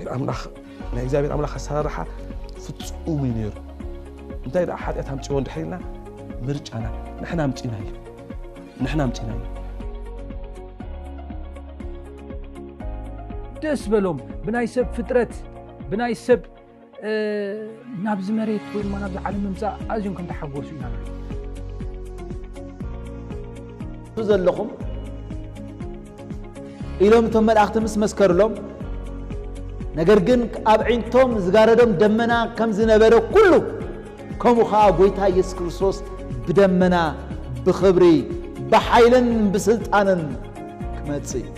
እግዚአብሔር አምላኽ አሰራርሓ ፍጹም ነይሩ እንታይ ዳ ሓጢአት ኣምጪዎ እንድሕርና ምርጫና ንሕና ኣምጪናዮ ደስ በሎም ብናይ ሰብ ፍጥረት ብናይ ሰብ ናብዚ መሬት ወይ ድማ ናብዚ ዓለም ምምፃእ ኣዝዮም ከም ተሓጎሱ ኢና ዘለኹም ኢሎም እቶም መላእኽቲ ምስ መስከሩሎም ነገር ግን ኣብ ዒንቶም ዝጋረዶም ደመና ከም ዝነበረ ኩሉ ከምኡ ከዓ ጎይታ ኢየሱስ ክርስቶስ ብደመና ብኽብሪ ብሓይልን ብስልጣንን ክመጽእ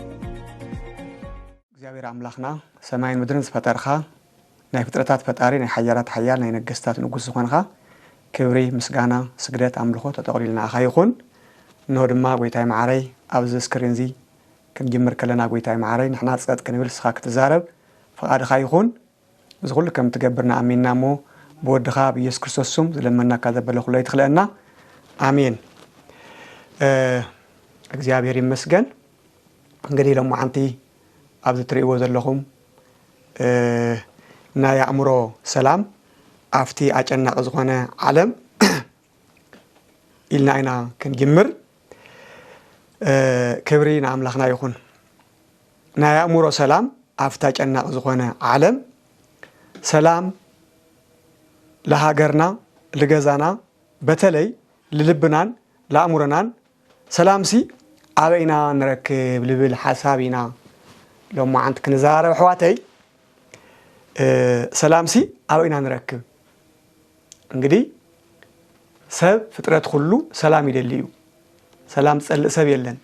እግዚአብሔር አምላኽና ሰማይን ምድርን ዝፈጠርኻ ናይ ፍጥረታት ፈጣሪ ናይ ሓያላት ሓያል ናይ ነገስታት ንጉስ ዝኾንኻ ክብሪ ምስጋና ስግደት ኣምልኾ ተጠቕሊልና ይኹን ነው ድማ ጎይታይ መዓረይ ኣብዚ ስክሪን ዚ ክንጅምር ከለና ጎይታይ መዓረይ ንሕና ጸጥ ክንብል ስኻ ክትዛረብ ፈቃድኻ ይኹን እዚ ኩሉ ከም ትገብርና ኣሚንና ሞ ብወድኻ ብኢየሱስ ክርስቶስ ስም ዝለመናካ ዘበለ ኩሉ ይትኽለና ኣሜን እግዚአብሔር ይመስገን እንግዲህ ሎም ዓንቲ ኣብዚ ትሪእዎ ዘለኹም ናይ ኣእምሮ ሰላም ኣፍቲ ኣጨናቂ ዝኾነ ዓለም ኢልና ኢና ክንጅምር ክብሪ ንኣምላኽና ይኹን ናይ ኣእምሮ ሰላም ኣፍቲ ኣጨናቂ ዝኾነ ዓለም ሰላም ለሃገርና ለገዛና በተለይ ለልብናን ለአእምሮናን ሰላምሲ አበይና ንረክብ ልብል ሐሳቢና لما عند كنزارة وحواتي سلامسي أو إنا نركب انقدي سب فترة خلو سلام يدليو سلام تسأل سبيلن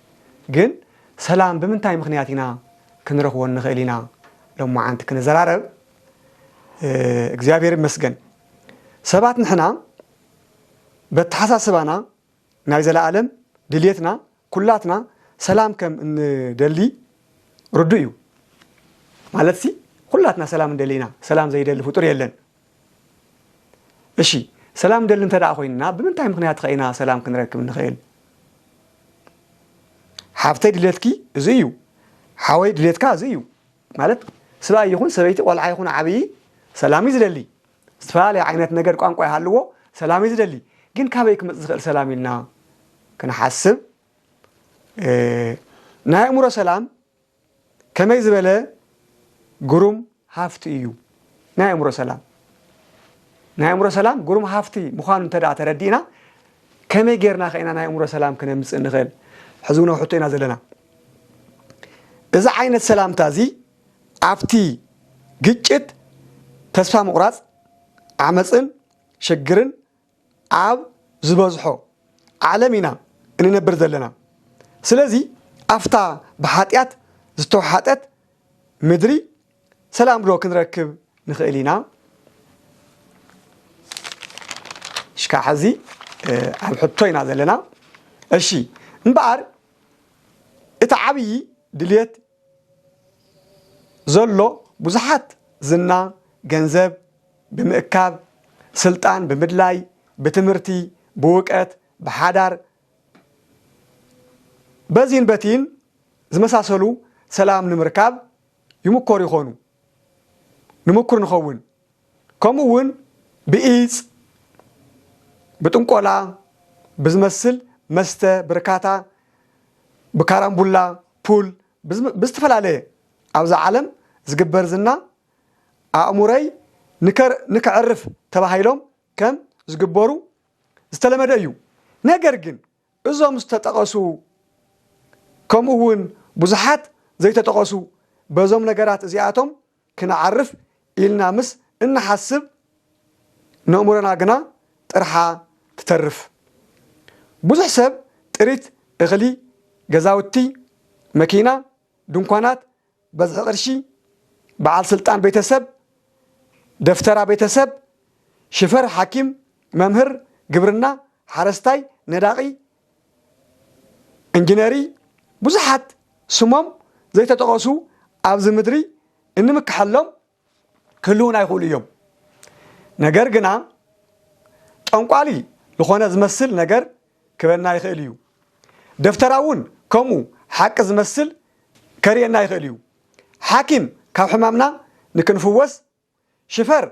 جن سلام بمنتاي مخنياتنا كنروح ونخيلنا لما عند كنزارة እግዚአብሔር ይመስገን ሰባት ንሕና በተሐሳስባና ናይ ዘላለም ድልየትና ኩላትና ሰላም ከም እንደሊ ርዱዩ ማለትሲ ኩላትና ሰላም እንደሊና ሰላም ዘይደሊ ፍጡር የለን እሺ ሰላም እንደሊ እንተዳ ኮይና በምንታይ ምክንያት ኸይና ሰላም ክንረክብ ንኸይል ሓፍተይ ድልየትኪ እዚዩ ሓወይ ድልየትካ እዚዩ ማለት ስባ ይኹን ሰበይቲ ቆልዓ ይኹን ዓብይ سلام يزدلي استفالي عينات نجار قانقوا يحلوه سلام يزدلي جن كابيك متزخل سلام لنا كنا حسب نهاية أمور سلام كما يزبله قرم هافتيو نهاية أمور سلام قرم هافتي مخان تدع تردينا كما يجرنا خينا نهاية أمور سلام كنا نخيل حزونا وحطينا زلنا إذا عينة سلام تازي عفتي جت تسفى مقراص عمصن شجرن عاب زبزحو عالمنا ان نبر زلنا سلازي افتا بحاتيات زتوحاتت مدري سلام بلو كنركب نخيلينا شكا حزي عم حطينا زلنا اشي نبار اتعبي دليت زلو بزحات زنا ገንዘብ በመካብ ስልጣን በመድላይ በትምርቲ በወቀት በሐዳር በዚህን በቲን ዝመሳሰሉ ሰላም ንምርካብ ይሙኮር ይሆኑ ንሙኩር ንኸውን ከምውን በኢጽ በጥንቆላ በዝመስል መስተ በርካታ በካራምቡላ ፑል በስተፈላለየ ኣብዛ ዓለም ዝግበር ዝና أموري نكعرف تباهيلهم كم زجبرو استلمد أيو نجرجن إذا مستتقاسو كمون بزحات زي تتقاسو بزوم نجارات زياتهم كنا عرف إلنا مس إن حسب نأمرنا جنا ترحى تترف بزحسب تريت إغلي جزاوتي ماكينة دنقانات بزغرشي بعال سلطان بيتسب دفترا بيتسب شفر حاكم ممهر جبرنا حرستاي نداقي انجنيري بزحات سمم زي تتقاسو أبز مدري إنمك حلم كلنا يقول اليوم نجر جنا أنقالي لخوانا زمسل نجر كبرنا يخليو دفتراون كمو حق زمسل كرينا يخليو حاكم كاب حمامنا ንክንፍወስ ሽፈር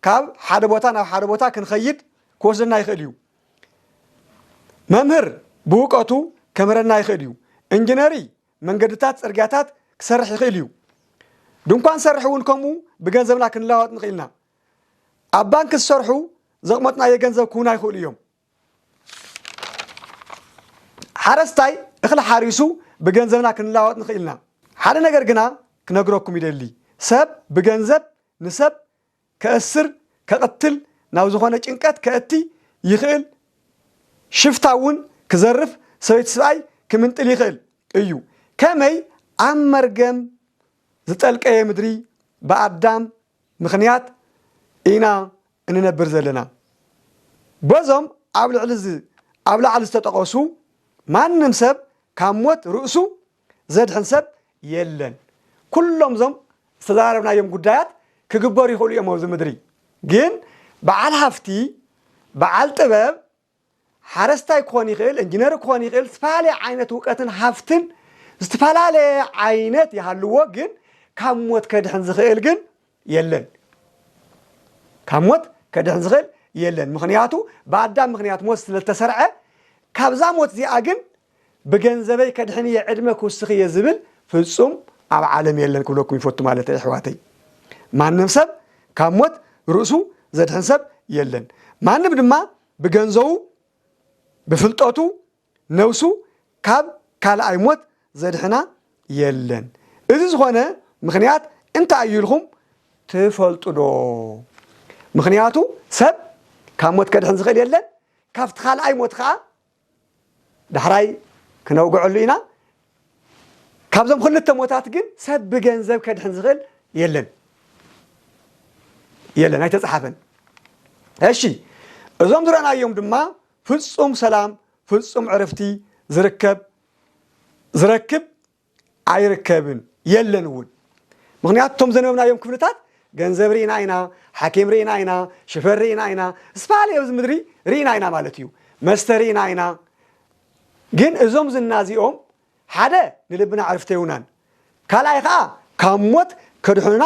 ካብ ሓደ ቦታ ናብ ሓደ ቦታ ክንኸይድ ክወስደና ይኽእል እዩ መምህር ብውቀቱ ከመረና ይኽእል እዩ ኢንጂነሪ መንገድታት ጽርግያታት ክሰርሕ ይኽእል እዩ ድንኳን ሰርሕ እውን ከምኡ ብገንዘብና ክንለዋወጥ ንኽእልና ኣብ ባንክ ዝሰርሑ ዘቕመጥናዮ ገንዘብ ክውና ይኽእሉ እዮም ሓረስታይ እኽሊ ሓሪሱ ብገንዘብና ክንለዋወጥ ንኽእልና ሓደ ነገር ግና ክነግረኩም ይደሊ ሰብ ብገንዘብ ንሰብ ከእስር ከቐትል ናብ ዝኾነ ጭንቀት ከእቲ ይኽእል ሽፍታ እውን ክዘርፍ ሰበይቲ ሰብኣይ ክምንጥል ይኽእል እዩ ከመይ ኣብ መርገም ዝጠልቀየ ምድሪ ብኣዳም ምኽንያት ኢና እንነብር ዘለና በዞም ኣብ ላዕሊ ዝተጠቐሱ ማንም ሰብ ካብ ሞት ርእሱ ዘድሕን ሰብ የለን ኩሎም ዞም ዝተዛረብናዮም ጉዳያት ክግበሩ ይኽእሉ እዮም ኣብዚ ምድሪ ግን በዓል ሃፍቲ በዓል ጥበብ ሓረስታይ ክኾን ይኽእል ኢንጂነር ክኾን ይኽእል ዝተፈላለዩ ዓይነት እውቀትን ሃፍትን ዝተፈላለዩ ዓይነት ይሃልዎ ግን ካብ ሞት ከድሕን ዝኽእል ግን የለን ካብ ሞት ከድሕን ዝኽእል የለን ምኽንያቱ ብኣዳም ምኽንያት ሞት ስለተሰርዐ ካብዛ ሞት እዚኣ ግን ብገንዘበይ ከድሕን እየ ዕድመ ክውስኽ እየ ዝብል ፍጹም ኣብ ዓለም የለን ክብለኩም ይፈቱ ማለት እዩ ኣሕዋተይ ማንም ሰብ ካብ ሞት ርእሱ ዘድሕን ሰብ የለን ማንም ድማ ብገንዘቡ ብፍልጠቱ ነውሱ ካብ ካልኣይ ሞት ዘድሕና የለን እዚ ዝኾነ ምኽንያት እንታይ እዩ ኢልኩም ትፈልጡ ዶ ምኽንያቱ ሰብ ካብ ሞት ከድሕን ዝኽእል የለን ካብቲ ካልኣይ ሞት ከዓ ዳሕራይ ክነውግዐሉ ኢና ካብዞም ክልተ ሞታት ግን ሰብ ብገንዘብ ከድሕን ዝኽእል የለን የለን ኣይተጻሓፈን እሺ እዞም ዝረአናዮም ድማ ፍጹም ሰላም ፍጹም ዕረፍቲ ዝረክብ ኣይርከብን የለን እውን ምኽንያቱ እቶም ዘነበብናዮም ክፍልታት ገንዘብ ርኢና ኢና ሓኪም ርኢና ኢና ሽፈር ርኢና ኢና ዝተፈላለዩ ኣብዚ ምድሪ ርኢና ኢና ማለት እዩ መስተ ርኢና ኢና ግን እዞም ዝናዚኦም ሓደ ንልብና ዕረፍቲ የውናን ካልኣይ ከዓ ካብ ሞት ከድሕኑና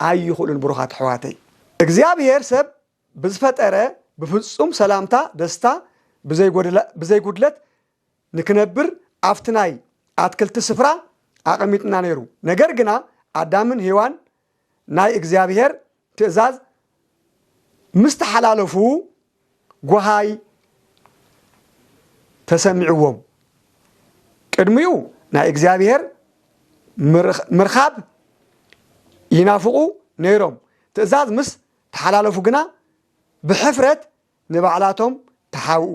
ኣይኽእሉን ብሩኻት ኣሕዋተይ እግዚኣብሔር ሰብ ብዝፈጠረ ብፍጹም ሰላምታ ደስታ ብዘይጉድለት ንክነብር ኣብቲ ናይ ኣትክልቲ ስፍራ ኣቐሚጥና ነይሩ ነገር ግና ኣዳምን ሔዋን ናይ እግዚኣብሔር ትእዛዝ ምስ ተሓላለፉ ጓሃይ ተሰሚዕዎም ቅድሚኡ ናይ እግዚኣብሔር ምርኻብ ይናፍቑ ነይሮም ትእዛዝ ምስ ተሓላለፉ ግና ብሕፍረት ንባዕላቶም ተሓውኡ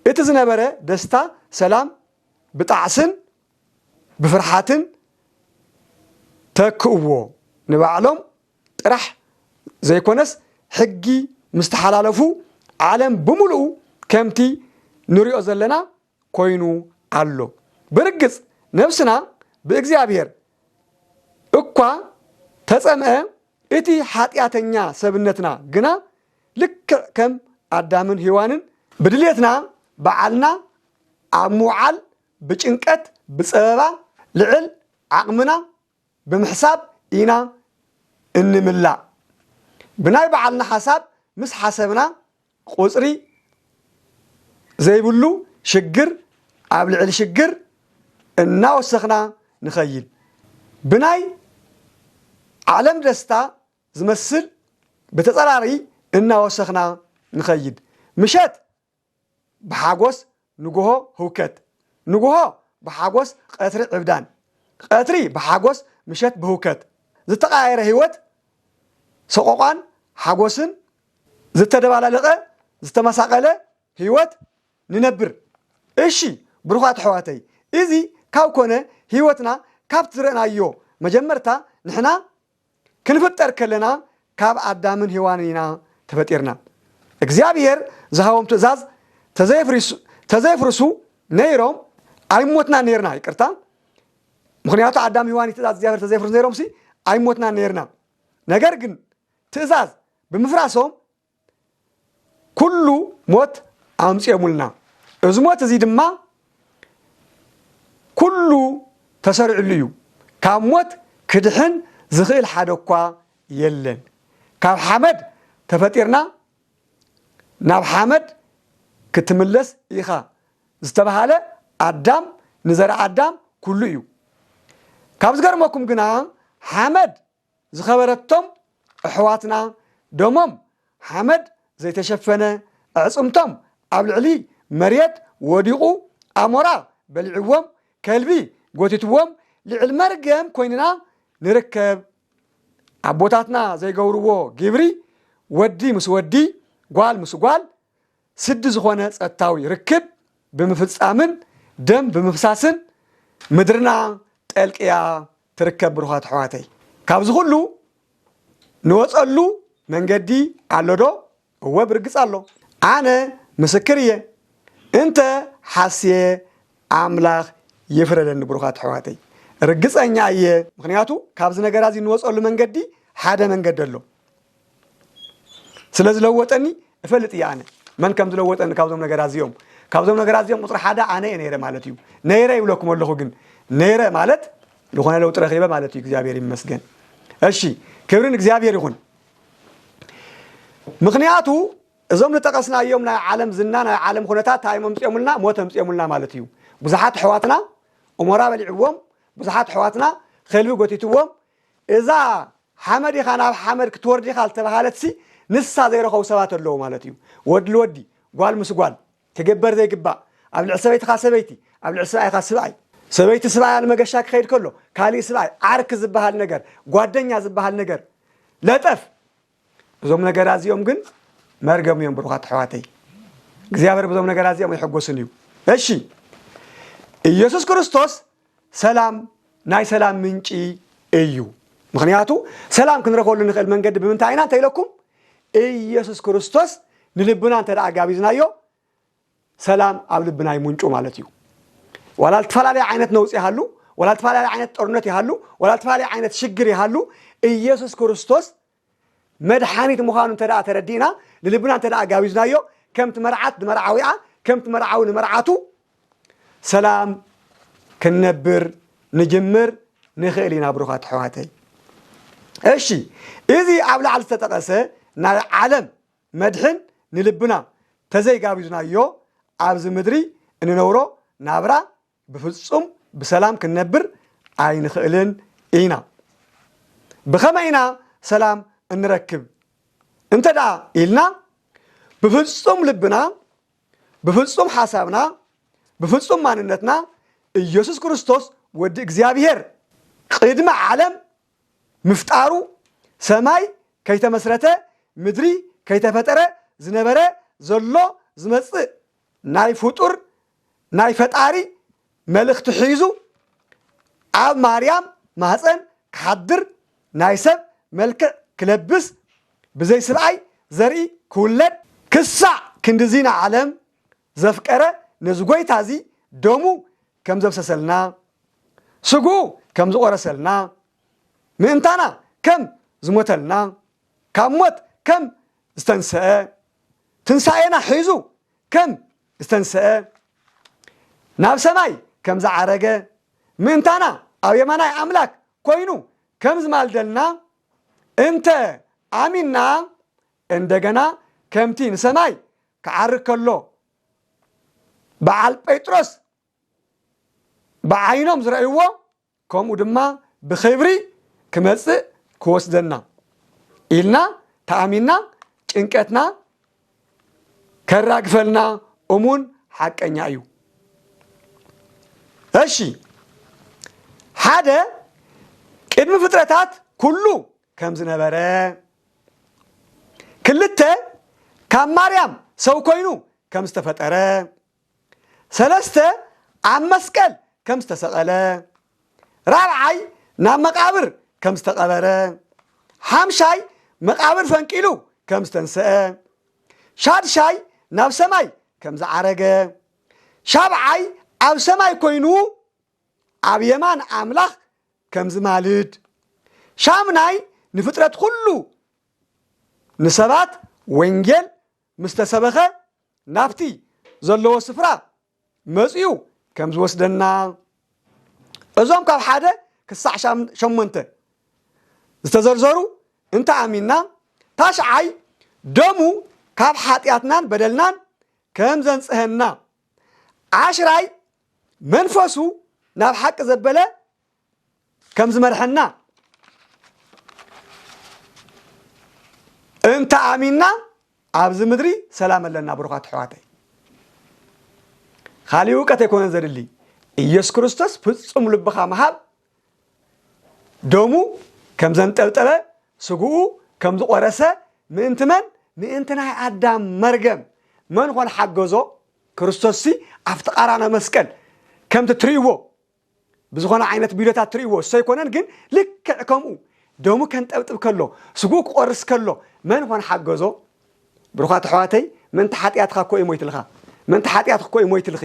እቲ ዝነበረ ደስታ ሰላም ብጣዕስን ብፍርሓትን ተክእዎ ንባዕሎም ጥራሕ ዘይኮነስ ሕጊ ምስ ተሓላለፉ ዓለም ብምሉኡ ከምቲ ንሪኦ ዘለና ኮይኑ ኣሎ ብርግጽ ነፍስና ብእግዚኣብሔር እኳ ተጸምአ እቲ ሓጢአተኛ ሰብነትና ግና ልክዕ ከም ኣዳምን ሔዋንን ብድልየትና በዓልና ኣብ ምውዓል ብጭንቀት ብፀበባ ልዕል ዓቕምና ብምሕሳብ ኢና እንምላእ ብናይ በዓልና ሓሳብ ምስ ሓሰብና ቁፅሪ ዘይብሉ ሽግር ኣብ ልዕሊ ሽግር እናወሰኽና ንኸይድ ብናይ ዓለም ደስታ ዝመስል ብተጸራሪ እናወሰኽና ንኸይድ ምሸት ብሓጎስ ንጉሆ ህውከት ንጉሆ ብሓጎስ ቀትሪ ዕብዳን ቀትሪ ብሓጎስ ምሸት ብህውከት ዝተቃየረ ህይወት ሰቆቋን ሓጎስን ዝተደባላለቀ ዝተመሳቀለ ህይወት ንነብር እሺ ብሩኻት ኣሕዋተይ እዚ ካብ ኮነ ህይወትና ካብቲ ዝረአናዮ መጀመርታ ንሕና ክንፍጠር ከለና ካብ ኣዳምን ሔዋንን ኢና ተፈጢርና እግዚአብሔር ዝሃቦም ትእዛዝ ተዘይፍርሱ ነይሮም ኣይሞትና ነርና ይቅርታ ምክንያቱ ኣዳም ሔዋን ትእዛዝ እግዚአብሔር ተዘይፍርሱ ነይሮም ሲ ኣይሞትና ነርና ነገር ግን ትእዛዝ ብምፍራሶም ኩሉ ሞት ኣምጽዮሙልና እዚ ሞት እዚ ድማ ኩሉ ተሰሪዑሉ እዩ ካብ ሞት ክድሕን ዝኽእል ሓደ እኳ የለን ካብ ሓመድ ተፈጢርና ናብ ሓመድ ክትምለስ ኢኻ ዝተባሃለ ኣዳም ንዘራ ኣዳም ኩሉ እዩ ካብ ዝገርመኩም ግና ሓመድ ዝኸበረቶም ኣሕዋትና ደሞም ሓመድ ዘይተሸፈነ ኣዕጽምቶም ኣብ ልዕሊ መሬት ወዲቑ ኣሞራ በልዕዎም ከልቢ ጎቲትዎም ልዕል መርገም ኮይንና ንርከብ ኣቦታትና ዘይገብርዎ ግብሪ ወዲ ምስ ወዲ ጓል ምስ ጓል ስድ ዝኾነ ጸታዊ ርክብ ብምፍጻምን ደም ብምፍሳስን ምድርና ጠልቅያ ትርከብ ብሩኻት ኣሕዋተይ ካብዚ ኩሉ ንወጸሉ መንገዲ ኣሎዶ እወ ብርግጽ ኣሎ ኣነ ምስክር እየ እንተ ሓስየ ኣምላኽ ይፍረደኒ ብሩኻት ኣሕዋተይ ርግጸኛ እየ ምክንያቱ ካብዚ ነገር እዚ ንወጸሉ መንገዲ ሓደ መንገዲ ኣሎ ስለዚ ለወጠኒ እፈልጥ እየ ኣነ መን ከም ዝለወጠኒ ካብዞም ነገራት እዚኦም ካብዞም ነገራት እዚኦም ቁጥሪ ሓደ ኣነ እየ ነይረ ማለት እዩ ነይረ ይብለኩም ኣለኹ ግን ነይረ ማለት ዝኾነ ለውጥ ረኺበ ማለት እዩ እግዚአብሔር ይመስገን እሺ ክብርን እግዚአብሔር ይኹን ምክንያቱ እዞም ንጠቀስናዮም ናይ ዓለም ዝና ናይ ዓለም ኩነታት ታይሞም ጽየሙልና ሞተም ጽየሙልና ማለት እዩ ብዙሓት ሕዋትና እሞራ በሊዕዎም ብዙሓት ሕዋትና ከልቢ ጎቲትዎም እዛ ሓመድ ኢኻ ናብ ሓመድ ክትወርዲ ኢኻ ዝተባሃለትሲ ንሳ ዘይረኸቡ ሰባት ኣለዉ ማለት እዩ ወዲ ለወዲ ጓል ምስ ጓል ክግበር ዘይግባእ ኣብ ልዕሊ ሰበይትኻ ሰበይቲ ኣብ ልዕሊ ሰብኣይኻ ሰብኣይ ሰበይቲ ሰብኣይ ንመገሻ ክኸይድ ከሎ ካሊእ ሰብኣይ ዓርክ ዝበሃል ነገር ጓደኛ ዝበሃል ነገር ለጠፍ እዞም ነገራት እዚኦም ግን መርገም እዮም ብሩኻት ኣሕዋተይ እግዚአብሔር በዞም ነገራት እዚኦም ይሕጎስን እዩ እሺ ኢየሱስ ክርስቶስ ሰላም ናይ ሰላም ምንጪ እዩ ምክንያቱ ሰላም ክንረክበሉ ንኽእል መንገዲ ብምንታይ ኢና እንተኢለኩም ኢየሱስ ክርስቶስ ንልብና እንተደኣ ጋቢዝናዮ ሰላም ኣብ ልብና ይምንጩ ማለት እዩ ወላ ተፈላለየ ዓይነት ነውጽ ይሃሉ ወላ ተፈላለየ ዓይነት ጦርነት ይሃሉ ወላ ተፈላለየ ዓይነት ሽግር ይሃሉ ኢየሱስ ክርስቶስ መድሓኒት ምዃኑ እንተደኣ ተረዲእና ንልብና እንተደኣ ጋቢዝናዮ ከምቲ መርዓት ንመርዓዊኣ ከምቲ መርዓዊ ንመርዓቱ ሰላም ክንነብር ንጅምር ንኽእል ኢና ብሩኻት ኣሕዋተይ እሺ እዚ ኣብ ላዕሊ ዝተጠቐሰ ናይ ዓለም መድሕን ንልብና ተዘይጋቢዝናዮ ኣብዚ ምድሪ እንነብሮ ናብራ ብፍጹም ብሰላም ክንነብር ኣይንኽእልን ኢና ብኸመይ ኢና ሰላም እንረክብ እንተዳ ኢልና ብፍጹም ልብና ብፍጹም ሓሳብና ብፍጹም ማንነትና ኢየሱስ ክርስቶስ ወዲ እግዚአብሔር ቅድመ ዓለም ምፍጣሩ ሰማይ ከይተመስረተ ምድሪ ከይተፈጠረ ዝነበረ ዘሎ ዝመጽእ ናይ ፍጡር ናይ ፈጣሪ መልእኽቲ ሒዙ ኣብ ማርያም ማህፀን ክሓድር ናይ ሰብ መልክዕ ክለብስ ብዘይ ስብኣይ ዘርኢ ክውለድ ክሳዕ ክንዲዚና ዓለም ዘፍቀረ ነዚ ጎይታ እዚ ደሙ ከም ዘብሰሰልና ስጉ ከም ዝቆረሰልና ምእንታና ከም ዝሞተልና ካብ ሞት ከም ዝተንስአ ትንሳኤና ሒዙ ከም ዝተንስአ ናብ ሰማይ ከም ዝዓረገ ምእንታና ኣብ የማናይ ኣምላክ ኮይኑ ከም ዝማልደልና እንተ ኣሚንና እንደገና ከምቲ ንሰማይ ክዓርግ ከሎ በዓል ጴጥሮስ ብዓይኖም ዝረእይዎ ከምኡ ድማ ብኽብሪ ክመጽእ ክወስደና ኢልና ተኣሚንና ጭንቀትና ከራግፈልና እሙን ሓቀኛ እዩ እሺ ሓደ ቅድሚ ፍጥረታት ኩሉ ከም ዝነበረ ክልተ ካብ ማርያም ሰው ኮይኑ ከም ዝተፈጠረ ሰለስተ ኣብ መስቀል ከም ዝተሰቐለ ራብዓይ ናብ መቃብር ከም ዝተቐበረ ሓምሻይ መቃብር ፈንቂሉ ከም ዝተንስአ ሻድሻይ ናብ ሰማይ ከም ዝዓረገ ሻብዓይ ኣብ ሰማይ ኮይኑ ኣብ የማን ኣምላኽ ከም ዝማልድ ሻምናይ ንፍጥረት ኩሉ ንሰባት ወንጌል ምስተሰበኸ ናብቲ ዘለዎ ስፍራ መጽኡ ከም ዝወስደና እዞም ካብ ሓደ ክሳዕ 8 ዝተዘርዘሩ انت امينا تاشعي دمو كاب حاتياتنا بدلنا كم زنصهنا عشراي منفسو ناب حق زبله كم زمرحنا انت امينا عبز مدري سلام لنا بروخات حواتي خالي وقت يكون زرلي ኢየሱስ ክርስቶስ ፍጹም ልብኻ መሃብ ደሙ ከም ዘንጠልጠለ ስጉኡ ከም ዝቆረሰ ምእንትና አዳም መርገም መን ኾን ሓገዞ ክርስቶስ አፍተቃራና መስቀል ከም ትትሪዎ ብዝኾነ ዓይነት ቢዶታት ትሪዎ ሰይኮነን ግን ልክዕ ከምኡ ደሙ ከንጠብጥብ ከሎ ስጉኡ ክቆርስ ከሎ መን ኾን ሓገዞ ብሩኻት ሕዋተይ ምን ተሓጢያትካ ኮይ ሞይትልኻ ምን ተሓጢያትካ ኮይ ሞይትልኺ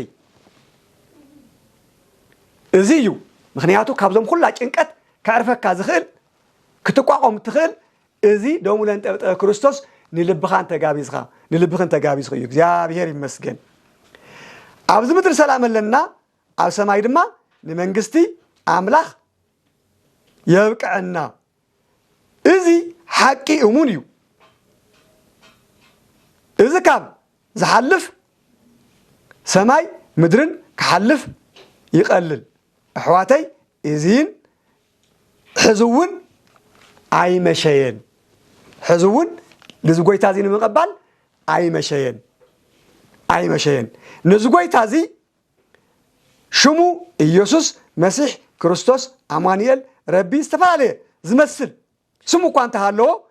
እዚዩ ምክንያቱ ካብዞም ሁላ ጭንቀት ካርፈካ ዝኽእል ክትቋቋም ትኽእል እዚ ደሙ ለንጠብጠ ክርስቶስ ንልብኻን ተጋቢዝኻ እግዚአብሔር ይመስገን ኣብዚ ምድር ሰላም ለና ኣብ ሰማይ ድማ ንመንግስቲ አምላኽ የብቅዕና እዚ ሓቂ እሙን እዩ እዚ ካብ ዝሓልፍ ሰማይ ምድርን ክሓልፍ ይቀልል أحواتي إذين حزون أي مشين حزون لزقوي تازين من قبل أي مشين نزقوي تازي شمو يسوس مسيح كريستوس أمانيل ربي استفعله زمسل سمو كانت هالو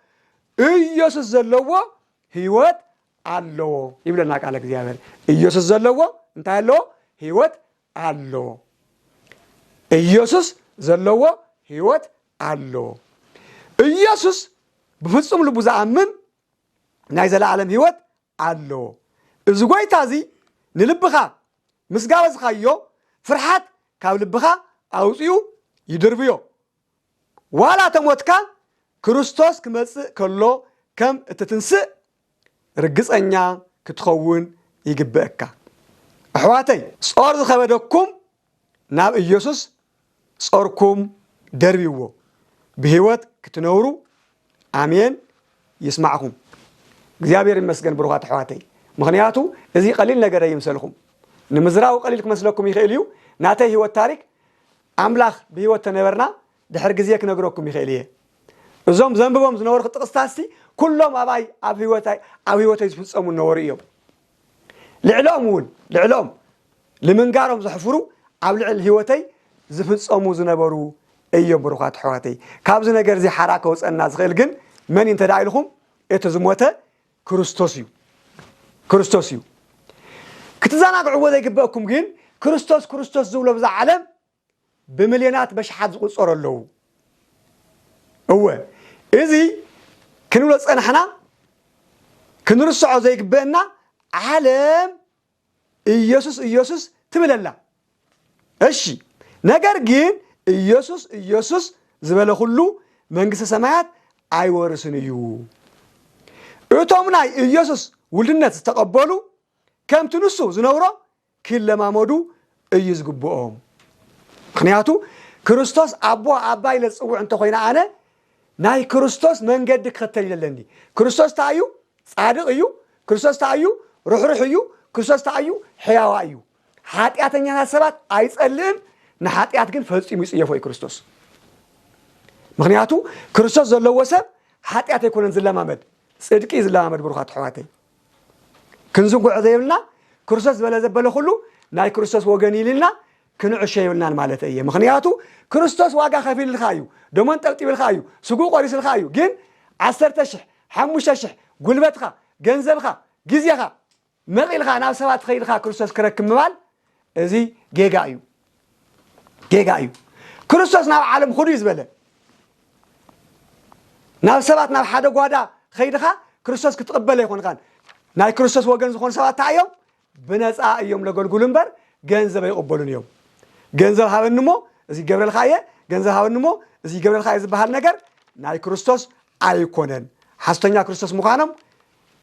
يسوس زلوا هيوت الله يبلنا على كذا يسوس زلوا انت هالو هيوت الله ኢየሱስ ዘለዎ ህይወት አሎ ኢየሱስ በፍጹም ልቡ ዘአምን ናይ ዘላለም ህይወት አሎ እዚ ጎይታዚ ንልብኻ ምስጋበዝኻዮ ፍርሃት ካብ ልብኻ አውጽዩ ይድርብዮ ዋላ ተሞትካ ክርስቶስ ክመጽእ ከሎ ከም እትትንስእ ርግጸኛ ክትኸውን ይግበአካ አሕዋተይ ጾር ዝኸበደኩም ናብ ኢየሱስ ጾርኩም ደርቢዎ በህይወት ክትነውሩ አሜን ይስማዕኩም እግዚአብሔር ይመስገን ብሩኻት ሕዋተይ ምክንያቱ እዚ ቀሊል ነገር ይምሰልኩም ንምዝራው ቀሊል ክመስለኩም ይኽእል እዩ ናተይ ህይወት ታሪክ አምላኽ በህይወት ተነበርና ድሕር ግዜ ክነግረኩም ይኽእል እዩ እዞም ዘንብቦም ዝነበሩ ጥቅስታሲ ኩሎም ኣብ ህይወተይ ዝፍጸሙ ነበሩ እዮም ልዕሎም ለምንጋሮም ዝሕፍሩ ኣብ ልዕል ህይወተይ ዝፍጸሙ ዝነበሩ እዮም ብሩኻት ሕዋተይ ካብዚ ነገር እዚ ሓራከ ወፀና ዝኽእል ግን መን እንተዳኢልኩም እቲ ዝሞተ ክርስቶስ እዩ ክትዘናግዕዎ ዘይግበአኩም ግን ክርስቶስ ዝብሎ ብዛ ዓለም ብሚልዮናት በሽሓት ዝቁፀሩ ኣለዉ እወ እዚ ክንብሎ ፀናሕና ክንርስዖ ዘይግበአና ዓለም ኢየሱስ ትብለላ እሺ ነገር ግን ኢየሱስ ዝበለ ሁሉ መንግስተ ሰማያት አይወርስን እዩ እቶም ናይ ኢየሱስ ውልድነት ዝተቀበሉ ከምቲ ንሱ ዝነብሮ ክለማመዱ እዩ ዝግብኦም ምክንያቱ ክርስቶስ አቦ አባይ ለጽውዕ እንተ ኮይና አነ ናይ ክርስቶስ መንገዲ ክኸተል ይለኒ ክርስቶስ ታዩ ጻድቅ እዩ ክርስቶስ ታዩ ሩህሩህ እዩ ክርስቶስ ታዩ ሕያው እዩ ኃጢአተኛ ሰባት አይጸልም ንኃጢአት ግን ፈጽሙ ይጽየፎ ክርስቶስ ምክንያቱ ክርስቶስ ዘለዎ ሰብ ኃጢአት አይኮነን ዝለማመድ ጽድቂ ዝለማመድ ብሩኻት ሕዋተይ ክንዝጉዕ ዘይብልና ክርስቶስ ዘበለ ሁሉ ናይ ክርስቶስ ወገን ይልና ክንዕሸ ይብልናን ማለት እዩ ምክንያቱ ክርስቶስ ዋጋ ከፊልልካ እዩ ደሞን ጠብጢብልካ እዩ ስጉ ቆሪስልካ እዩ ግን 10,000 5,000 ጉልበትካ ገንዘብካ ግዚያካ መቂልካ ናብ ሰባት ኸይልካ ክርስቶስ ክረክብ ምባል እዚ ጌጋ እዩ ክርስቶስ ናብ ዓለም ሁሉ ይዝበለ ናብ ሰባት ናብ ሓደ ጓዳ ኸይድኻ ክርስቶስ ክትቀበለ ይኾንካን ናይ ክርስቶስ ወገን ዝኾኑ ሰባት ታዮም ብነፃ እዮም ለገልግሉ እምበር ገንዘብ ይቕበሉን እዮም ገንዘብ ሃበንሞ እዚ ገብረልካየ ገንዘብ ሃበንሞ እዚ ገብረልካየ ዝበሃል ነገር ናይ ክርስቶስ አይኮነን ሐሰተኛ ክርስቶስ ምዃኖም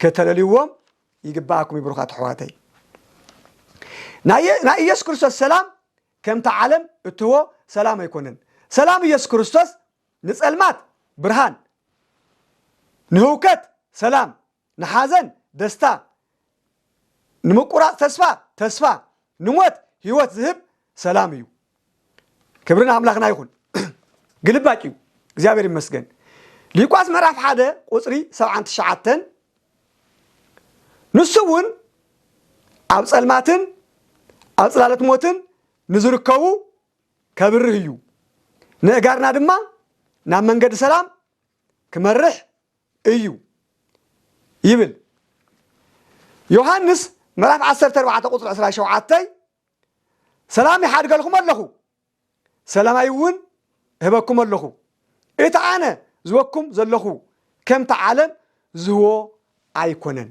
ከተለልይዎም ይግባአኩም ይብሩኻት ሕዋተይ ናይ ኢየሱስ ክርስቶስ ሰላም ከምታ ዓለም እትዎ ሰላም አይኮነን ሰላም ኢየሱስ ክርስቶስ ንጸልማት ብርሃን نهوكت سلام نحازن دستا نمقراء تسفى نموت هيوت ذهب سلام يو كبرنا أملاخنا يكون قلباكيو እግዚአብሔር ይመስገን ሉቃስ ምዕራፍ 1 ቁጥሪ 79 ንሱውን ኣብ ጸልማትን ኣብ ጽላለት ሞትን ንዝርከቡ ከብርህ እዩ ንእጋርና ድማ ናብ መንገዲ ሰላም ክመርሕ እዩ ይብል ዮሐንስ ምዕራፍ 14 ቁጥሪ 17 ሰላም ይሓድገልኩም ኣለኹ ሰላማይ እውን ህበኩም ኣለኹ እታ ኣነ ዝወኩም ዘለኹ ከምታ ዓለም ዝህቦ ኣይኮነን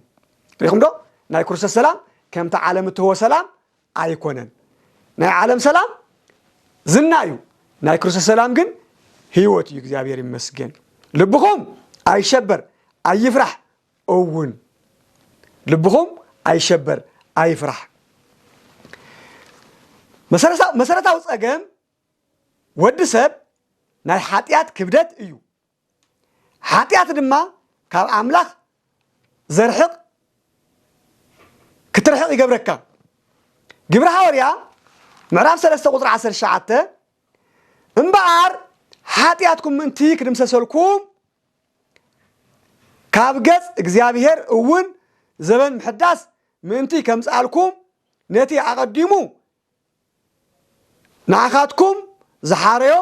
ሪኹም ዶ ናይ ክርስቶስ ሰላም ከምታ ዓለም እትህቦ ሰላም ኣይኮነን ናይ ዓለም ሰላም ዝና እዩ ናይ ክርስቶስ ሰላም ግን ህይወት እዩ እግዚአብሔር ይመስገን ልብኹም ኣይሸበር ኣይፍራሕ እውን ልብኹም ኣይሸበር ኣይፍራሕ መሰረታዊ ፀገም ወዲ ሰብ ናይ ሓጢያት ክብደት እዩ ሓጢያት ድማ ካብ ኣምላኽ ዘርሕቕ ክትርሕቕ ይገብረካ ግብረ ሐዋርያ ምዕራፍ 3 ቁጥሪ 19 እምበኣር ሓጢያትኩም ምንቲ ክድምሰሰልኩም ካብ ገጽ እግዚአብሔር እውን ዘበን ምሕዳስ ምንቲ ከምጻልኩም ነቲ ኣቀዲሙ ንዓኻትኩም ዝሓረዮ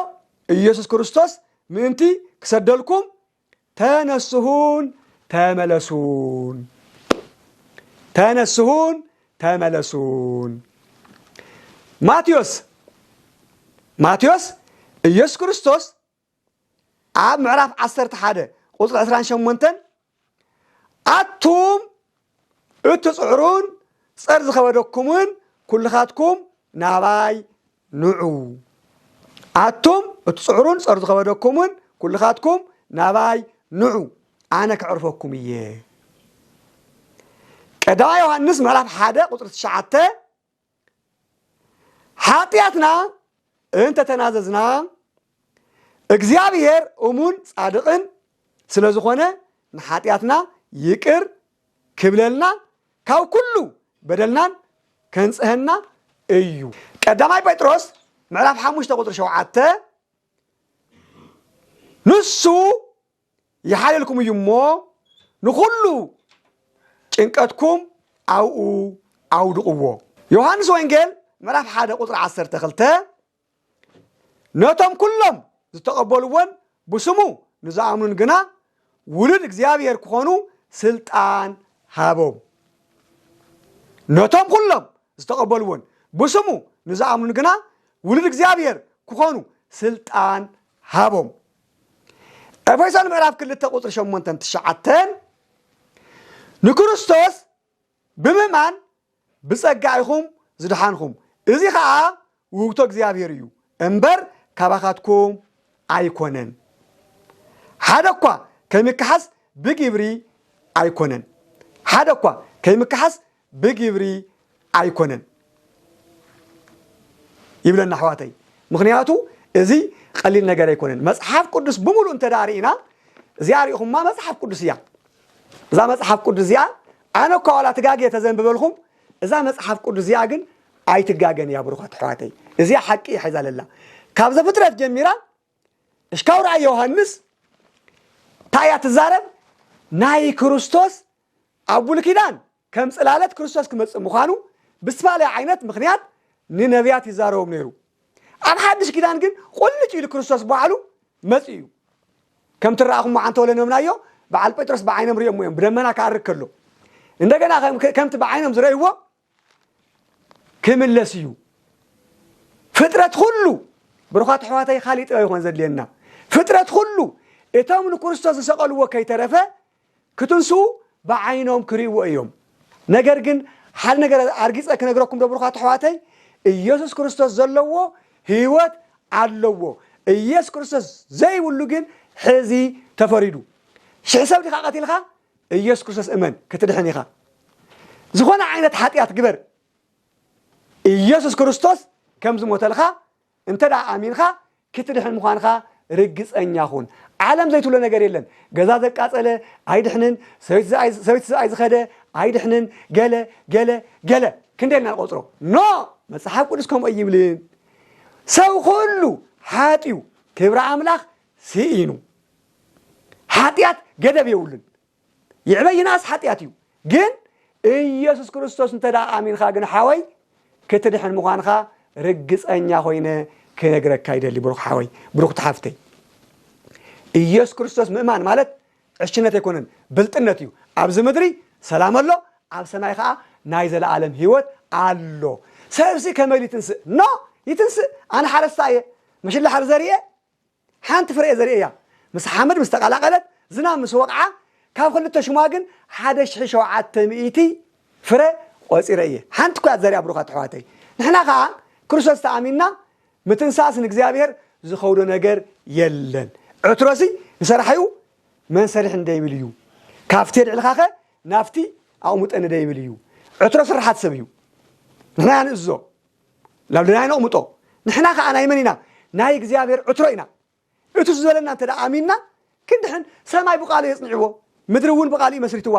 ኢየሱስ ክርስቶስ ምንቲ ክሰደልኩም ተነስሁን ተመለሱን ማቴዎስ ኢየሱስ ክርስቶስ ኣብ ምዕራፍ 11 ቁጥሪ 28 ኣቱም እትጽዕሩን ጸር ዝኸበደኩምን ኩልኻትኩም ናባይ ንዑ ኣቱም እትጽዕሩን ጸር ዝኸበደኩምን ኩልኻትኩም ናባይ ንዑ ኣነ ክዕርፈኩም እየ ቀዳማይ ዮሐንስ ምዕራፍ 1 ቁጥሪ 9 ሓጢያትና እንተ ተናዘዝና እግዚአብሔር እሙን ጻድቅን ስለዝኾነ ንሓጢያትና ይቅር ክብለልና ካብ ኩሉ በደልናን ከንጽህና እዩ ቀዳማይ ጴጥሮስ ምዕራፍ 5 ቁጥሪ 7 ንሱ ይሓልልኩም እዩ እሞ ንኩሉ ጭንቀትኩም ኣብኡ ኣውድቕዎ ዮሐንስ ወንጌል ምዕራፍ 1 ቁጥሪ 12 ነቶም ኩሎም ዝተቀበልዎን ብስሙ ንዝኣምኑን ግና ውሉድ እግዚአብሔር ክኾኑ ስልጣን ሃቦም ነቶም ኩሎም ዝተቀበልዎን ብስሙ ንዝኣምኑን ግና ውሉድ እግዚአብሔር ክኾኑ ስልጣን ሃቦም ኤፌሶን ምዕራፍ 2 ቁጥሪ 8-9 ንክርስቶስ ብምእማን ብጸጋ ኢኹም ዝድሓንኹም እዚ ከዓ ውህብቶ እግዚአብሔር እዩ እምበር ካባኻትኩም ኣይኮነን ሓደ እኳ ከይምክሓስ ብግብሪ ኣይኮነን ሓደ እኳ ከይምክሓስ ብግብሪ ኣይኮነን ይብለና ኣሕዋተይ ምክንያቱ እዚ ቀሊል ነገር ኣይኮነን መጽሓፍ ቅዱስ ብምሉእ እንተዳሪእና እዚኣ ሪኢኹማ መጽሓፍ ቅዱስ እያ እዛ መጽሓፍ ቅዱስ እዚኣ ኣነ እኳ ዋላ ትጋግየ ተዘንብበልኩም እዛ መጽሓፍ ቅዱስ እዚኣ ግን ኣይትጋገን እያ ብሩኻት ኣሕዋተይ እዚኣ ሓቂ ሒዛ ዘላ ካብ ዘፍጥረት ጀሚራ እስካብ ራእይ ዮሐንስ ታያ ትዛረብ ናይ ክርስቶስ ኣብ ብሉይ ኪዳን ከም ጽላለት ክርስቶስ ክመጽእ ምዃኑ ብዝተፈላለየ ዓይነት ምክንያት ንነቢያት ይዛረቦም ነይሩ ኣብ ሓድሽ ኪዳን ግን ቁልጭ ኢሉ ክርስቶስ በዓሉ መጽእ እዩ ከም ትረኣኹም ዓንተ ወለነምናዮ በዓል ጴጥሮስ ብዓይኖም ሪኦም እዮም ብደመና ካርክ ከሎ እንደገና ከምቲ ብዓይኖም ዝረእይዎ ክምለስ እዩ ፍጥረት ሁሉ ብሩኻት ኣሕዋተይ ካሊእ ጥበብ ይኾን ዘድልየና ፍጥረት ሁሉ እቶም ንክርስቶስ ዝሰቐልዎ ከይተረፈ ክትንስኡ ብዓይኖም ክርእይዎ እዮም ነገር ግን ሓደ ነገር ኣርጊፀ ክነግረኩም ዶ ብሩኻት ኣሕዋተይ ኢየሱስ ክርስቶስ ዘለዎ ህይወት ኣለዎ ኢየሱስ ክርስቶስ ዘይብሉ ግን ሕዚ ተፈሪዱ ሽሕ ሰብ ዲኻ ቀቲልካ ኢየሱስ ክርስቶስ እመን ክትድሕን ኢኻ ዝኾነ ዓይነት ሓጢያት ግበር ኢየሱስ ክርስቶስ ከም ዝሞተልካ እንተ ዳ ኣሚንካ ክትድሕን ምዃንካ ርግፀኛኹን ዓለም ዘይትብሎ ነገር የለን ገዛ ዘቃፀለ ኣይድሕንን ሰበይቲ ኣይዝኸደ ኣይድሕንን ገለ ክንደልና ንቆፅሮ ኖ መጽሓፍ ቅዱስ ከምኡ ይብልን ሰብ ኩሉ ሓጢኡ ክብሪ ኣምላኽ ስኢኑ ሓጢአት ገደብ የውልን ይዕበይናስ ሓጢአት እዩ ግን ኢየሱስ ክርስቶስ እንተዳ ኣሚንኻ ግን ሓወይ ክትድሕን ምዃንኻ ርግፀኛ ኮይነ ክነግረካ ይደሊ ብሩኽ ሓወይ ብሩኽ ተሓፍተይ ኢየሱስ ክርስቶስ ምእማን ማለት ዕሽነት ኣይኮነን ብልጥነት እዩ ኣብዚ ምድሪ ሰላም ኣሎ ኣብ ሰማይ ከዓ ናይ ዘለዓለም ህይወት ኣሎ ሰብሲ ከመይ ይትንስእ ኖ ይትንስእ ኣነ ሓረስታ እየ መሽላ ሓር ዘርየ ሓንቲ ፍሬ ዘርየ እያ ምስ ሓመድ ምስ ተቀላቀለት ዝናብ ምስ ወቅዓ ካብ ክልተ ሽማግን 1700 ፍሬ ቆፂረ እየ ሓንቲ ኳ ዘርያ ብሩኻት ኣሕዋተይ ንሕና ከዓ ክርስቶስ ተኣሚንና ምትንሳስ ንእግዚአብሔር ዝኸውዶ ነገር የለን ዕትሮሲ ንሰራሕዩ መን ሰሪሕ እንደይብል እዩ ካብቲ ድዕልኻኸ ናፍቲ ኣቕሙጠን እንደይብል እዩ ዕትሮ ስራሓት ሰብ እዩ ንሕና ንእዞ ላብድናይ ነቕሙጦ ንሕና ከዓ ናይ መን ኢና ናይ እግዚኣብሔር ዕትሮ ኢና እቲ ዝበለና እንተ ደኣ ኣሚንና ክንድሕን ሰማይ ብቃልኡ የፅንዕዎ ምድሪ እውን ብቃልኡ መስሪትዋ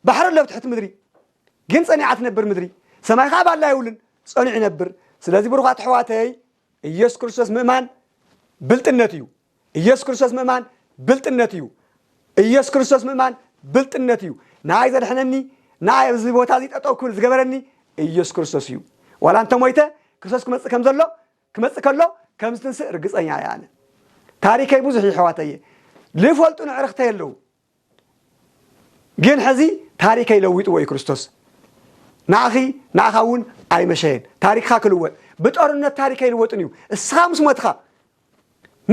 ባሕሪ ኣሎ ብትሕቲ ምድሪ ግን ፀኒዓ ትነብር ምድሪ ሰማይ ከዓ ባላ ይውልን ፀኒዑ ይነብር ስለዚ ብሩኻት ኣሕዋተይ ኢየሱስ ክርስቶስ ምእማን ብልጥነት እዩ ኢየሱስ ክርስቶስ ምእማን ብልጥነት እዩ ኢየሱስ ክርስቶስ ምእማን ብልጥነት እዩ ናይ ዘድሕነኒ ናይ ኣብዚ ቦታ እዚ ጠጠው ክብል ዝገበረኒ ኢየሱስ ክርስቶስ እዩ ዋላ እንተ ሞይተ ክርስቶስ ክመፅእ ከም ዘሎ ክመፅእ ከሎ ከም ዝትንስእ ርግፀኛ እየ ኣነ ታሪከይ ብዙሕ ኣሕዋተይ ልፈልጡ ንዕርኽተይ ኣለዉ ግን ሕዚ ታሪከይ ለዊጥዎ እዩ ክርስቶስ ንኣኻ እውን ኣይመሸየን ታሪክኻ ክልወጥ ብጦርነት ታሪከይ ልወጥን እዩ እስኻ ምስ ሞትኻ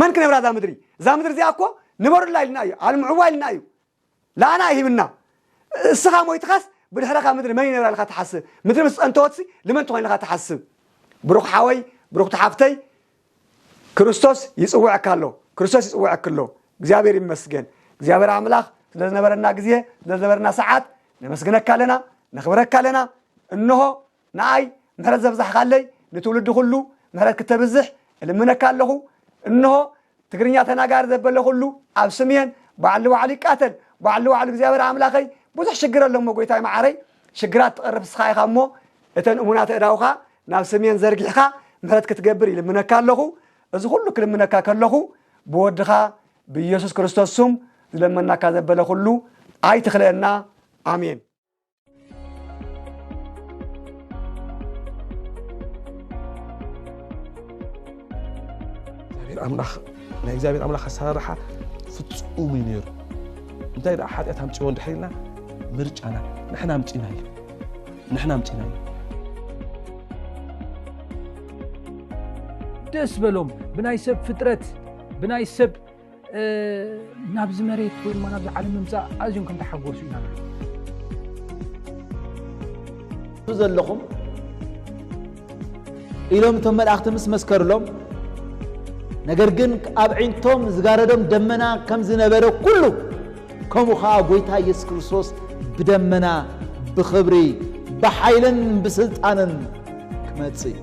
መን ክነብራ እዛ ምድሪ እዚኣ እኮ ንበሩላ ኢልና እዩ ኣልምዕዋ ኢልና እዩ ለኣና ይሂብና እስኻ ሞይትኻስ ብድሕረኻ ምድሪ መን ይነብራ ኢልካ ትሓስብ ምድሪ ምስ ፀንተወትሲ ልመን ትኾይንካ ትሓስብ ብሩኽ ሓወይ ብሩኽ ተሓፍተይ ክርስቶስ ይፅውዐካ ኣሎ ክርስቶስ ይፅውዐካ ኣሎ እግዚአብሔር ይመስገን እግዚአብሔር አምላክ ስለዝነበረና ጊዜ ስለዝነበረና ሰዓት ነመስግነካ ኣለና ነኽብረካ ኣለና እንሆ ንኣይ ምሕረት ዘብዛሕካለይ ንትውልድ ኩሉ ምሕረት ክተብዝሕ እልምነካ ኣለኹ እንሆ ትግርኛ ተናጋሪ ዘበለ ኩሉ ኣብ ስምየን ባዕሉ ባዕሉ ይቃተል ባዕሉ ባዕሉ እግዚአብሔር አምላኸይ ብዙሕ ሽግር ኣለሞ ጎይታይ ማዓረይ ሽግራት ትቐርብ ስኻ ኢኻ እሞ እተን እሙናት እዳውኻ ናብ ስምየን ዘርጊሕኻ ምሕረት ክትገብር ይልምነካ ኣለኹ እዚ ኩሉ ክልምነካ ከለኹ ብወድኻ بኢየሱስ ክርስቶስ ስም ዝለመናካ ዘበለ ኩሉ ኣይትኽለና አሜን እግዚአብሔር አምላክ አሰራርሓ ፍጹም እዩ ነይሩ እንታይ ደኣ ሓጢአት ኣምጪዎ እንድሕሪና ምርጫና ንሕና ኣምጪና እዩ ደስ በሎም ብናይ ሰብ ፍጥረት ብናይ ሰብ ናብዚ መሬት ወይ ድማ ናብዚ ዓለም ምምፃእ ኣዝዮም ከም ተሓጎሱ ኢና ዘለኹም ኢሎም እቶም መላእኽቲ ምስ መስከርሎም ነገር ግን ኣብ ዒንቶም ዝጋረዶም ደመና ከም ዝነበረ ኩሉ ከምኡ ከዓ ጎይታ ኢየሱስ ክርስቶስ ብደመና ብኽብሪ ብሓይልን ብስልጣንን ክመጽእ